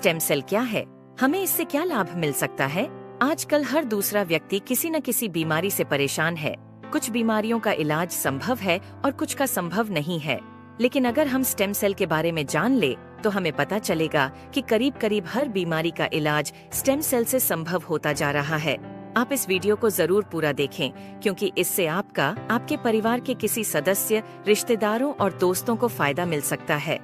Stem cell क्या है, हमें इससे क्या लाभ मिल सकता है? आजकल हर दूसरा व्यक्ति किसी न किसी बीमारी से परेशान है। कुछ बीमारियों का इलाज संभव है और कुछ का संभव नहीं है। लेकिन अगर हम स्टेम सेल के बारे में जान ले तो हमें पता चलेगा कि करीब करीब हर बीमारी का इलाज स्टेम सेल से संभव होता जा रहा है। आप इस वीडियो को जरूर पूरा देखें, क्योंकि इससे आपका, आपके परिवार के किसी सदस्य, रिश्तेदारों और दोस्तों को फायदा मिल सकता है।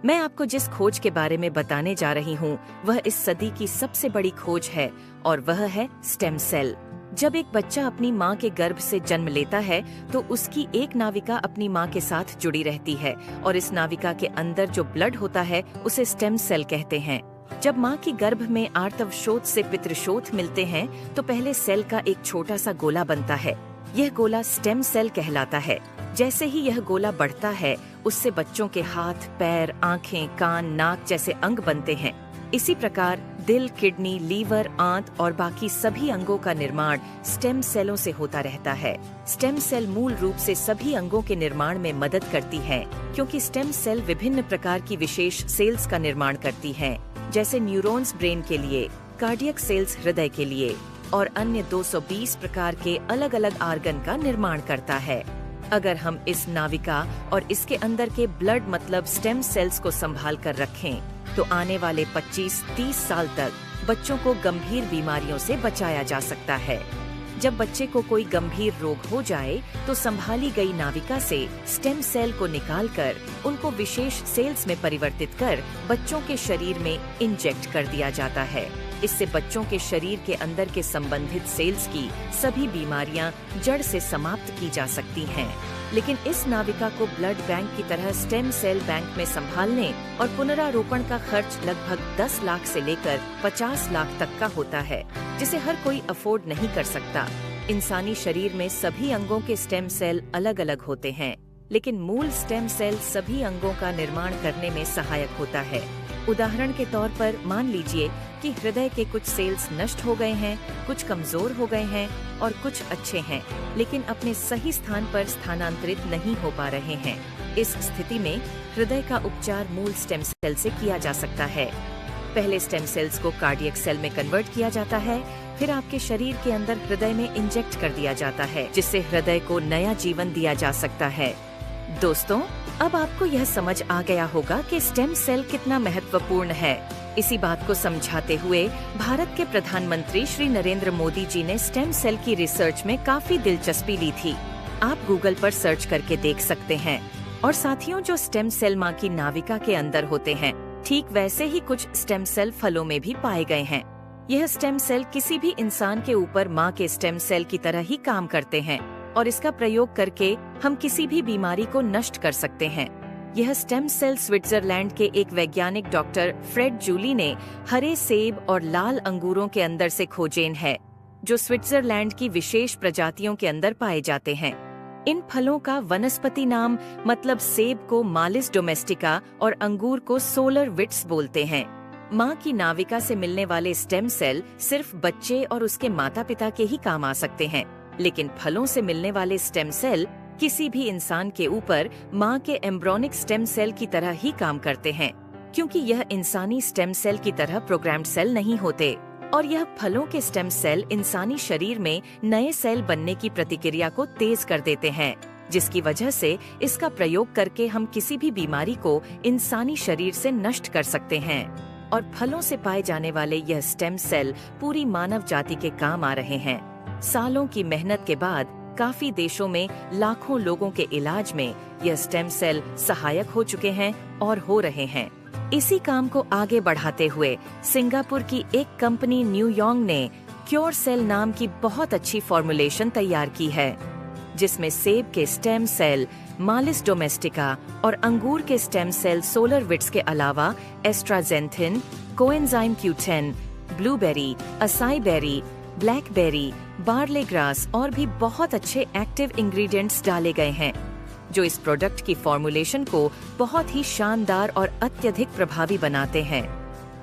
मैं आपको जिस खोज के बारे में बताने जा रही हूँ वह इस सदी की सबसे बड़ी खोज है और वह है स्टेम सेल। जब एक बच्चा अपनी माँ के गर्भ से जन्म लेता है तो उसकी एक नाविका अपनी माँ के साथ जुड़ी रहती है और इस नाविका के अंदर जो ब्लड होता है उसे स्टेम सेल कहते हैं। जब माँ की गर्भ में आर्तवशोथ से पितृशोथ मिलते हैं तो पहले सेल का एक छोटा सा गोला बनता है। यह गोला स्टेम सेल कहलाता है। जैसे ही यह गोला बढ़ता है उससे बच्चों के हाथ, पैर, आँखें, कान, नाक जैसे अंग बनते हैं। इसी प्रकार दिल, किडनी, लीवर, आंत और बाकी सभी अंगों का निर्माण स्टेम सेलों से होता रहता है। स्टेम सेल मूल रूप से सभी अंगों के निर्माण में मदद करती है, क्योंकि स्टेम सेल विभिन्न प्रकार की विशेष सेल्स का निर्माण करती हैं, जैसे न्यूरॉन्स ब्रेन के लिए, कार्डियक सेल्स हृदय के लिए और अन्य 220 प्रकार के अलग अलग आर्गन का निर्माण करता है। अगर हम इस नाविका और इसके अंदर के ब्लड मतलब स्टेम सेल्स को संभाल कर रखें तो आने वाले 25-30 साल तक बच्चों को गंभीर बीमारियों से बचाया जा सकता है। जब बच्चे को कोई गंभीर रोग हो जाए तो संभाली गई नाविका से स्टेम सेल को निकालकर उनको विशेष सेल्स में परिवर्तित कर बच्चों के शरीर में इंजेक्ट कर दिया जाता है। इससे बच्चों के शरीर के अंदर के संबंधित सेल्स की सभी बीमारियां जड़ से समाप्त की जा सकती हैं। लेकिन इस नाविका को ब्लड बैंक की तरह स्टेम सेल बैंक में संभालने और पुनरारोपण का खर्च लगभग 10 लाख से लेकर 50 लाख तक का होता है, जिसे हर कोई अफोर्ड नहीं कर सकता। इंसानी शरीर में सभी अंगों के स्टेम सेल अलग अलग होते हैं, लेकिन मूल स्टेम सेल सभी अंगों का निर्माण करने में सहायक होता है। उदाहरण के तौर पर मान लीजिए कि हृदय के कुछ सेल्स नष्ट हो गए हैं, कुछ कमजोर हो गए हैं और कुछ अच्छे हैं, लेकिन अपने सही स्थान पर स्थानांतरित नहीं हो पा रहे हैं। इस स्थिति में हृदय का उपचार मूल स्टेम सेल से किया जा सकता है। पहले स्टेम सेल्स को कार्डियक सेल में कन्वर्ट किया जाता है, फिर आपके शरीर के अंदर हृदय में इंजेक्ट कर दिया जाता है, जिससे हृदय को नया जीवन दिया जा सकता है। दोस्तों, अब आपको यह समझ आ गया होगा कि स्टेम सेल कितना महत्वपूर्ण है। इसी बात को समझाते हुए भारत के प्रधानमंत्री श्री नरेंद्र मोदी जी ने स्टेम सेल की रिसर्च में काफी दिलचस्पी ली थी। आप गूगल पर सर्च करके देख सकते हैं। और साथियों, जो स्टेम सेल माँ की नाविका के अंदर होते हैं, ठीक वैसे ही कुछ स्टेम सेल फलों में भी पाए गए हैं। यह स्टेम सेल किसी भी इंसान के ऊपर माँ के स्टेम सेल की तरह ही काम करते हैं और इसका प्रयोग करके हम किसी भी बीमारी को नष्ट कर सकते हैं। यह स्टेम सेल स्विट्जरलैंड के एक वैज्ञानिक डॉक्टर फ्रेड जूली ने हरे सेब और लाल अंगूरों के अंदर से खोजेन है, जो स्विट्जरलैंड की विशेष प्रजातियों के अंदर पाए जाते हैं। इन फलों का वनस्पति नाम मतलब सेब को मालिस डोमेस्टिका और अंगूर को सोलर विट्स बोलते हैं। माँ की नाविका से मिलने वाले स्टेम सेल सिर्फ बच्चे और उसके माता पिता के ही काम आ सकते हैं, लेकिन फलों से मिलने वाले स्टेम सेल किसी भी इंसान के ऊपर माँ के एम्ब्रोनिक स्टेम सेल की तरह ही काम करते हैं, क्योंकि यह इंसानी स्टेम सेल की तरह प्रोग्राम्ड सेल नहीं होते और यह फलों के स्टेम सेल इंसानी शरीर में नए सेल बनने की प्रतिक्रिया को तेज कर देते हैं, जिसकी वजह से इसका प्रयोग करके हम किसी भी बीमारी को इंसानी शरीर से नष्ट कर सकते हैं। और फलों से पाए जाने वाले यह स्टेम सेल पूरी मानव जाति के काम आ रहे हैं। सालों की मेहनत के बाद काफी देशों में लाखों लोगों के इलाज में यह स्टेम सेल सहायक हो चुके हैं और हो रहे हैं। इसी काम को आगे बढ़ाते हुए सिंगापुर की एक कंपनी न्यूयॉन्ग ने क्योर सेल नाम की बहुत अच्छी फॉर्मुलेशन तैयार की है, जिसमें सेब के स्टेम सेल मालिस डोमेस्टिका और अंगूर के स्टेम सेल सोलर विट्स के अलावा astaxanthin, coenzyme Q10, blueberry, acai berry, blackberry, barley grass और भी बहुत अच्छे एक्टिव इंग्रेडिएंट्स डाले गए हैं, जो इस प्रोडक्ट की फॉर्मुलेशन को बहुत ही शानदार और अत्यधिक प्रभावी बनाते हैं।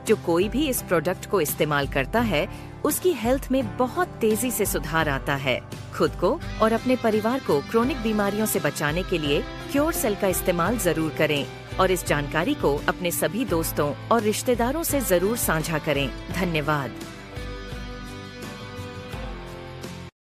जो कोई भी इस प्रोडक्ट को इस्तेमाल करता है उसकी हेल्थ में बहुत तेजी से सुधार आता है। खुद को और अपने परिवार को क्रोनिक बीमारियों से बचाने के लिए क्योर सेल का इस्तेमाल जरूर करें। और इस जानकारी को अपने सभी दोस्तों और रिश्तेदारों से जरूर साझा करें। धन्यवाद।